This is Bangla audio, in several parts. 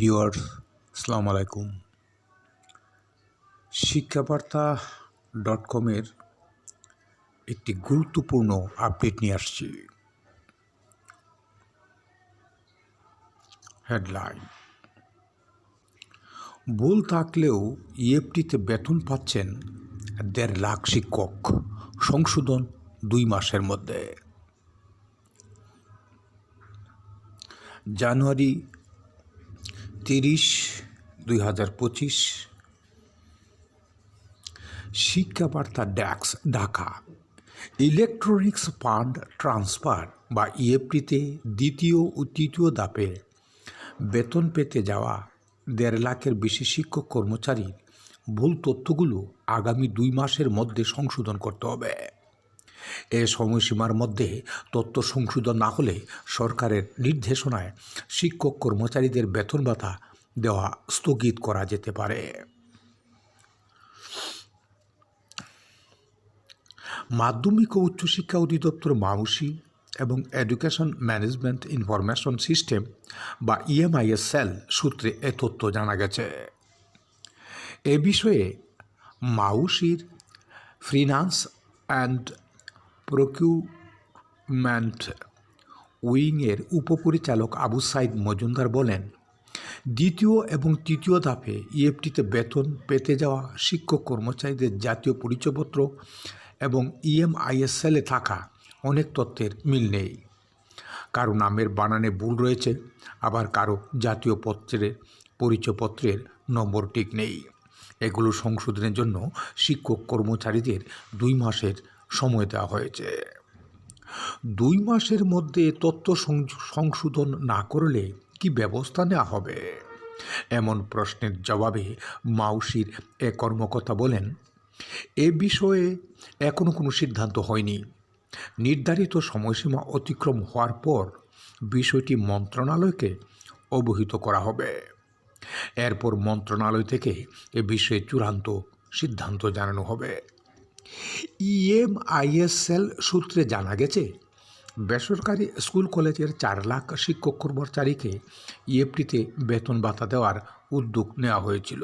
ভিউয়ার্স, আসসালামু আলাইকুম। শিক্ষাবার্তা.com-এর একটি গুরুত্বপূর্ণ আপডেট নিয়ে আসছি। হেডলাইন: ভুল থাকলেও ইএফটিতে বেতন পাচ্ছেন ১.৫ লাখ শিক্ষক, সংশোধন ২ মাসের মধ্যে। January ৩০, ২০২৫। Shikkhabarta desk, Dhaka. Electronics fund transfer বা ইএফটিতে দ্বিতীয় ও তৃতীয় ধাপে বেতন পেতে যাওয়া ১.৫ লাখের বেশি শিক্ষক কর্মচারীর ভুল তথ্যগুলো আগামী ২ মাসের মধ্যে সংশোধন করতে হবে। এ সময়সীমার মধ্যে তথ্য সংশোধন না হলে সরকারের নির্দেশনায় শিক্ষক কর্মচারীদের বেতন ভাতা দেওয়া স্থগিত করা যেতে পারে। মাধ্যমিক ও উচ্চশিক্ষা অধিদপ্তর মাউসি এবং এডুকেশন ম্যানেজমেন্ট ইনফরমেশন সিস্টেম বা ইএমআইএস সেল সূত্রে এ তথ্য জানা গেছে। এ বিষয়ে মাউসির ফিনান্স অ্যান্ড প্রকিউরমেন্ট উইংয়ের উপপরিচালক আবু সাইদ মজুমদার বলেন, দ্বিতীয় এবং তৃতীয় ধাপে ইএফটিতে বেতন পেতে যাওয়া শিক্ষক কর্মচারীদের জাতীয় পরিচয়পত্র এবং ইএমআইএস সেলে থাকা অনেক তথ্যের মিল নেই। কারো নামের বানানে ভুল রয়েছে, আবার কারো জাতীয় পরিচয়পত্রের নম্বর ঠিক নেই। এগুলো সংশোধনের জন্য শিক্ষক কর্মচারীদের ২ মাসের সময় দেওয়া হয়েছে। ২ মাসের মধ্যে তথ্য সংশোধন না করলে কি ব্যবস্থা নেওয়া হবে? এমন প্রশ্নের জবাবে মাউসির এ কর্মকর্তা বলেন, এ বিষয়ে এখনও কোনো সিদ্ধান্ত হয়নি। নির্ধারিত সময়সীমা অতিক্রম হওয়ার পর বিষয়টি মন্ত্রণালয়কে অবহিত করা হবে। এরপর মন্ত্রণালয় থেকে এ বিষয়ে চূড়ান্ত সিদ্ধান্ত জানানো হবে। ইএমআইএস সেল সূত্রে জানা গেছে, বেসরকারি স্কুল কলেজের ৪ লাখ শিক্ষক কর্মচারীকে ইএফটিতে বেতন ভাতা দেওয়ার উদ্যোগ নেওয়া হয়েছিল।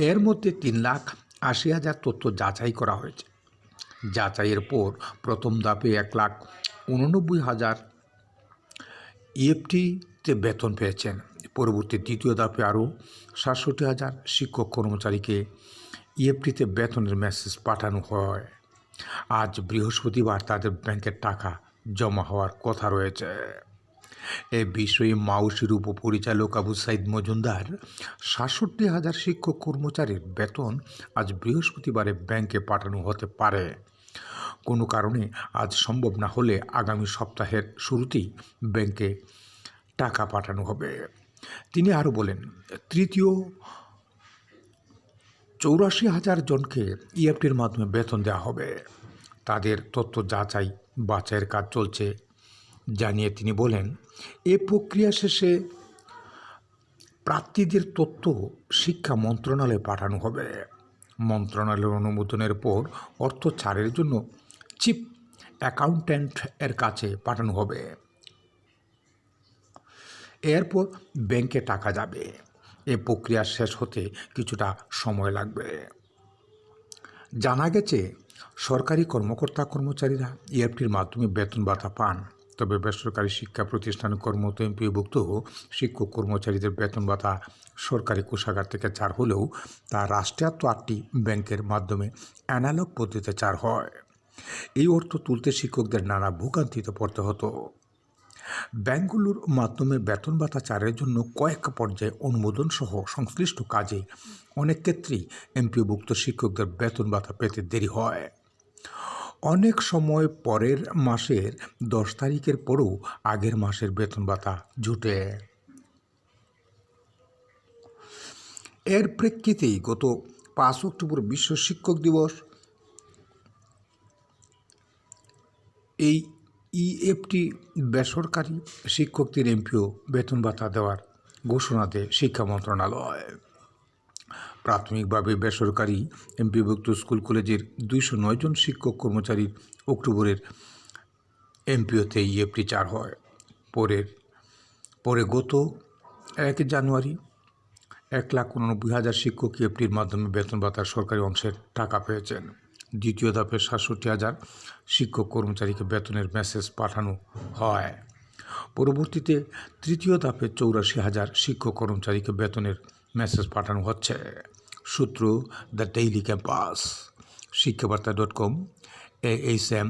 এর মধ্যে ৩,৮০,০০০ তথ্য যাচাই করা হয়েছে। যাচাইয়ের পর প্রথম ধাপে ১,৮৯,০০০ ইএফটিতে বেতন পেয়েছেন। পরবর্তী দ্বিতীয় ধাপে আরও ৬৭,০০০ শিক্ষক কর্মচারীকে ইএফটিতে বেতনের মেসেজ পাঠানো হয়। আজ বৃহস্পতিবার তাদের ব্যাংকের টাকা জমা হওয়ার কথা রয়েছে। এ বিষয়ে মাউসির উপপরিচালক আবু সাইদ মজুমদার ৬৭,০০০ শিক্ষক কর্মচারীর বেতন আজ বৃহস্পতিবারে ব্যাংকে পাঠানো হতে পারে। কোনো কারণে আজ সম্ভব না হলে আগামী সপ্তাহের শুরুতেই ব্যাংকে টাকা পাঠানো হবে। তিনি আরও বলেন, তৃতীয় ৮৪,০০০ জনকে ইএফটির মাধ্যমে বেতন দেওয়া হবে। তাদের তথ্য যাচাই বাছাইয়ের কাজ চলছে জানিয়ে তিনি বলেন, এ প্রক্রিয়া শেষে প্রার্থীদের তথ্য শিক্ষা মন্ত্রণালয়ে পাঠানো হবে। মন্ত্রণালয়ের অনুমোদনের পর অর্থ ছাড়ের জন্য চিফ অ্যাকাউন্ট্যান্ট এর কাছে পাঠানো হবে। এরপর ব্যাংকে টাকা যাবে। এ প্রক্রিয়া শেষ হতে কিছুটা সময় লাগবে। জানা গেছে, সরকারি কর্মকর্তা-কর্মচারীরা ইএফটির মাধ্যমে বেতন ভাতা পান। তবে বেসরকারি শিক্ষা প্রতিষ্ঠানে কর্মরত এমপিওভুক্ত শিক্ষক কর্মচারীদের বেতন ভাতা সরকারি কোষাগার থেকে ছাড় হলেও তা রাষ্ট্রায়ত্ত ৮টি ব্যাংকের মাধ্যমে অ্যানালগ পদ্ধতিতে ছাড় হয়। এই অর্থ তুলতে শিক্ষকদের নানা ভোগান্তিতে পড়তে হতো। ব্যাংকগুলোর মাধ্যমে বেতন ভাতা ছাড়ের জন্য কয়েক পর্যায়ে অনুমোদন সহ সংশ্লিষ্ট কাজে অনেক ক্ষেত্রেই এমপিওভুক্ত শিক্ষকদের বেতন ভাতা পেতে দেরি হয়। অনেক সময় পরের মাসের ১০ তারিখের পরেও আগের মাসের বেতন ভাতা জুটে। এর প্রেক্ষিতেই গত ৫ অক্টোবর বিশ্ব শিক্ষক দিবস এই ইএফটি বেসরকারি শিক্ষকদের এমপিও বেতন ভাতা দেওয়ার ঘোষণা দেয় শিক্ষা মন্ত্রণালয়। প্রাথমিকভাবে বেসরকারি এমপিওভুক্ত স্কুল কলেজের ২০৯ জন শিক্ষক কর্মচারীর অক্টোবরের এমপিওতে ইএফটি ছাড় হয়। পরের পরে গত 1 জানুয়ারি 1,89,000 শিক্ষক ইএফটির মাধ্যমে বেতন ভাতার সরকারি অংশের টাকা পেয়েছেন। দ্বিতীয় ধাপে 67,000 শিক্ষক কর্মচারীকে বেতনের মেসেজ পাঠানো হয়। পরবর্তীতে তৃতীয় ধাপে 84,000 শিক্ষক কর্মচারীকে বেতনের মেসেজ পাঠানো হচ্ছে। সূত্র দ্য ডেইলি ক্যাম্পাস, শিক্ষাবার্তা.com, ASM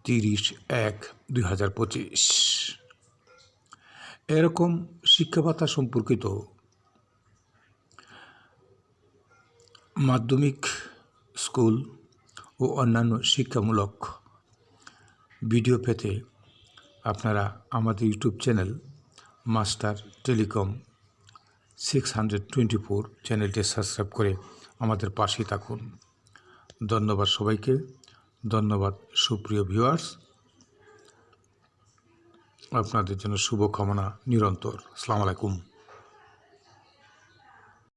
30/1/2025। এরকম শিক্ষাভাতা সম্পর্কিত মাধ্যমিক, স্কুল ও অন্যান্য শিক্ষামূলক ভিডিও পেতে আপনারা আমাদের ইউটিউব চ্যানেল মাস্টার টেলিকম 624 চ্যানেলটি সাবস্ক্রাইব করে আমাদের পাশেই থাকুন। ধন্যবাদ সবাইকে। ধন্যবাদ সুপ্রিয় ভিউয়ার্স। আপনাদের জন্য শুভকামনা নিরন্তর। আসসালামু আলাইকুম।